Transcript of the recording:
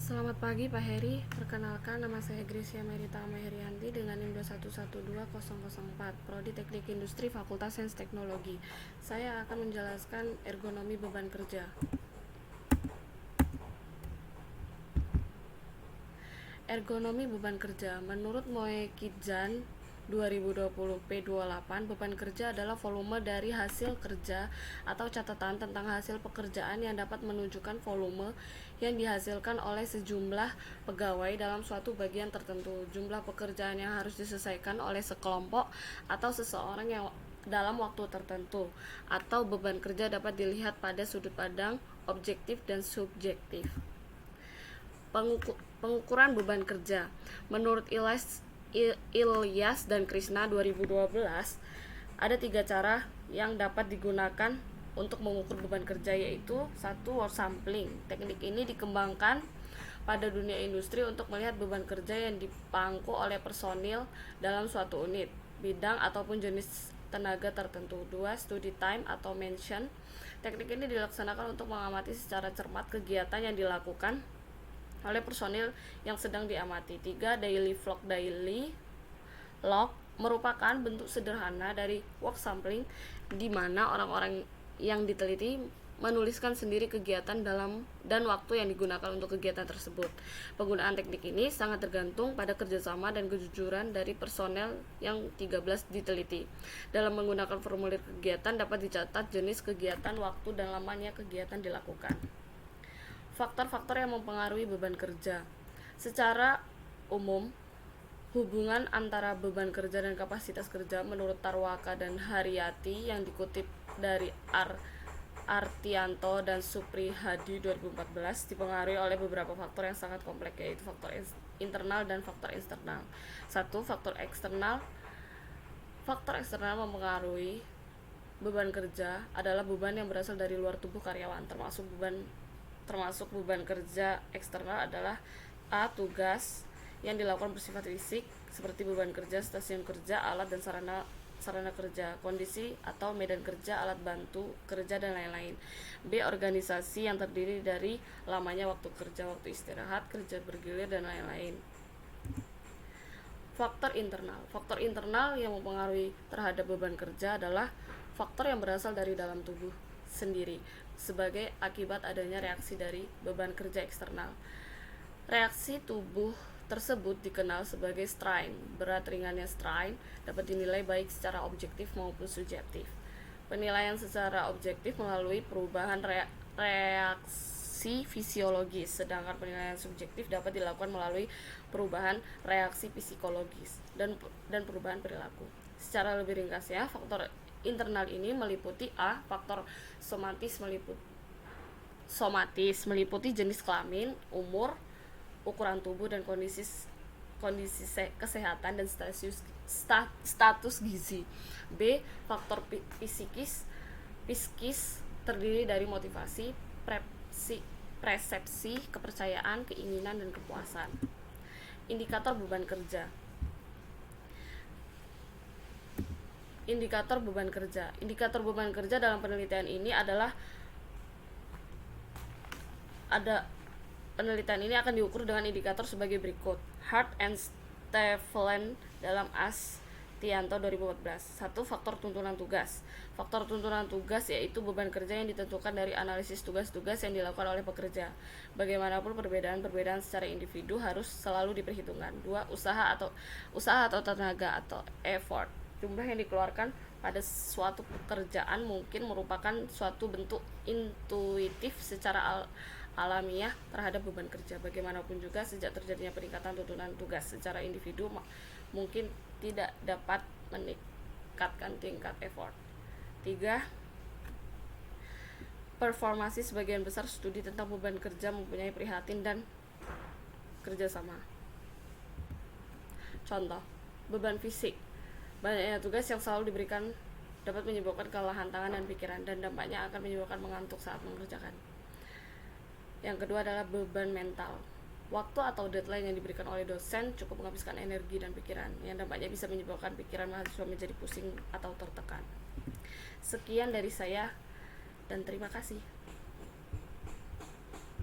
Selamat pagi Pak Heri, perkenalkan nama saya Gracia Merita Herianti dengan NIM 2112004, Prodi Teknik Industri Fakultas Sains Teknologi. Saya akan menjelaskan ergonomi beban kerja. Ergonomi beban kerja menurut Moekidjan 2020 P28, beban kerja adalah volume dari hasil kerja atau catatan tentang hasil pekerjaan yang dapat menunjukkan volume yang dihasilkan oleh sejumlah pegawai dalam suatu bagian tertentu. Jumlah pekerjaan yang harus diselesaikan oleh sekelompok atau seseorang yang dalam waktu tertentu, atau beban kerja dapat dilihat pada sudut pandang objektif dan subjektif. Pengukuran beban kerja menurut Ilyas dan Krishna 2012, ada 3 cara yang dapat digunakan untuk mengukur beban kerja, yaitu 1. Work sampling. Teknik ini dikembangkan pada dunia industri untuk melihat beban kerja yang dipangku oleh personil dalam suatu unit, bidang ataupun jenis tenaga tertentu. 2. Study time atau mention. Teknik ini dilaksanakan untuk mengamati secara cermat kegiatan yang dilakukan oleh personil yang sedang diamati. 3. Daily vlog. Daily log merupakan bentuk sederhana dari work sampling, di mana orang-orang yang diteliti menuliskan sendiri kegiatan dalam dan waktu yang digunakan untuk kegiatan tersebut. Penggunaan teknik ini sangat tergantung pada kerjasama dan kejujuran dari personel yang 13 diteliti. Dalam menggunakan formulir kegiatan dapat dicatat jenis kegiatan, waktu, dan lamanya kegiatan dilakukan. Faktor-faktor yang mempengaruhi beban kerja. Secara umum, hubungan antara beban kerja dan kapasitas kerja menurut Tarwaka dan Haryati yang dikutip dari Artianto dan Supri Hadi 2014 dipengaruhi oleh beberapa faktor yang sangat kompleks, yaitu faktor internal dan faktor eksternal. 1. Faktor eksternal. Faktor eksternal mempengaruhi beban kerja adalah beban yang berasal dari luar tubuh karyawan, termasuk beban kerja eksternal adalah A. Tugas yang dilakukan bersifat fisik, seperti beban kerja stasiun kerja, alat dan sarana kerja, kondisi atau medan kerja, alat bantu kerja, dan lain-lain. B. Organisasi yang terdiri dari lamanya waktu kerja, waktu istirahat, kerja bergilir, dan lain-lain. Faktor internal. Faktor internal yang mempengaruhi terhadap beban kerja adalah faktor yang berasal dari dalam tubuh sendiri sebagai akibat adanya reaksi dari beban kerja eksternal. Reaksi tubuh tersebut dikenal sebagai strain. Berat ringannya strain dapat dinilai baik secara objektif maupun subjektif. Penilaian secara objektif melalui perubahan reaksi fisiologis, sedangkan penilaian subjektif dapat dilakukan melalui perubahan reaksi psikologis dan perubahan perilaku. Secara lebih ringkasnya, faktor internal ini meliputi A. Faktor somatis meliputi jenis kelamin, umur, ukuran tubuh, dan kondisi kesehatan dan status gizi. B. Faktor psikis terdiri dari motivasi, persepsi, kepercayaan, keinginan, dan kepuasan. Indikator beban kerja. Indikator beban kerja. Indikator beban kerja dalam penelitian ini penelitian ini akan diukur dengan indikator sebagai berikut. Hart and Stevens dalam Astianto 2014. 1. Faktor tuntunan tugas. Faktor tuntunan tugas yaitu beban kerja yang ditentukan dari analisis tugas-tugas yang dilakukan oleh pekerja. Bagaimanapun perbedaan secara individu harus selalu diperhitungkan. 2. Usaha atau tenaga atau effort. Jumlah yang dikeluarkan pada suatu pekerjaan mungkin merupakan suatu bentuk intuitif secara alamiah terhadap beban kerja. Bagaimanapun juga, sejak terjadinya peningkatan tuntunan tugas secara individu mungkin tidak dapat meningkatkan tingkat effort. 3. Performasi. Sebagian besar studi tentang beban kerja mempunyai prihatin dan kerjasama. Contoh, beban fisik. Banyaknya tugas yang selalu diberikan dapat menyebabkan kelelahan tangan dan pikiran, dan dampaknya akan menyebabkan mengantuk saat mengerjakan. Yang kedua adalah beban mental. Waktu atau deadline yang diberikan oleh dosen cukup menghabiskan energi dan pikiran, yang dampaknya bisa menyebabkan pikiran mahasiswa menjadi pusing atau tertekan. Sekian dari saya, dan terima kasih.